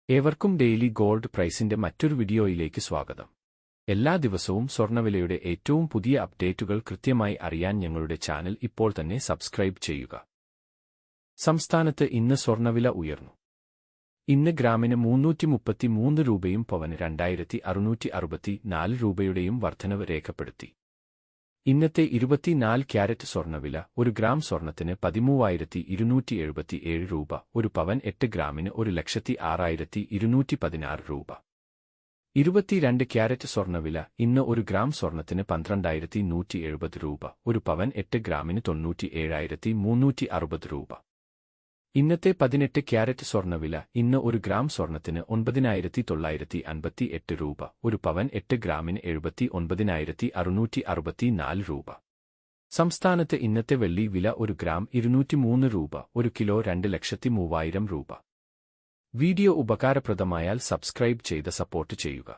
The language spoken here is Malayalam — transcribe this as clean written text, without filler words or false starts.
ഏവർക്കും ഡെയിലി ഗോൾഡ് പ്രൈസിന്റെ മറ്റൊരു വീഡിയോയിലേക്ക് സ്വാഗതം. എല്ലാ ദിവസവും സ്വർണ്ണവിലയുടെ ഏറ്റവും പുതിയ അപ്ഡേറ്റുകൾ കൃത്യമായി അറിയാൻ ഞങ്ങളുടെ ചാനൽ ഇപ്പോൾ തന്നെ സബ്സ്ക്രൈബ് ചെയ്യുക. സംസ്ഥാനത്ത് ഇന്ന് സ്വർണ്ണവില ഉയർന്നു. ഇന്ന് ഗ്രാമിന് 333 രൂപയും പവന് 2664 രൂപയുടെയും വർധനവ് രേഖപ്പെടുത്തി. ഇന്നത്തെ 24 ക്യാരറ്റ് സ്വർണ്ണവില 1 ഗ്രാം സ്വർണ്ണത്തിന് 13,277 രൂപ, 1 പവൻ 8 ഗ്രാമിന് 1,06,216 രൂപ. 22 ക്യാരറ്റ് സ്വർണ്ണവില ഇന്ന് 1 ഗ്രാം സ്വർണ്ണത്തിന് 12,170 രൂപ, 1 പവൻ 8 ഗ്രാമിന് 97,360 രൂപ. ഇന്നത്തെ 18 ക്യാരറ്റ് സ്വർണ്ണവില ഇന്ന് 1 ഗ്രാം സ്വർണ്ണത്തിന് 9,958 രൂപ, 1 പവൻ 8 ഗ്രാമിന് 79,664 രൂപ. സംസ്ഥാനത്ത് ഇന്നത്തെ വെള്ളി വില 1 ഗ്രാം 203 രൂപ, 1 കിലോ 2,03,000 രൂപ. വീഡിയോ ഉപകാരപ്രദമായാൽ സബ്സ്ക്രൈബ് ചെയ്ത് സപ്പോർട്ട് ചെയ്യുക.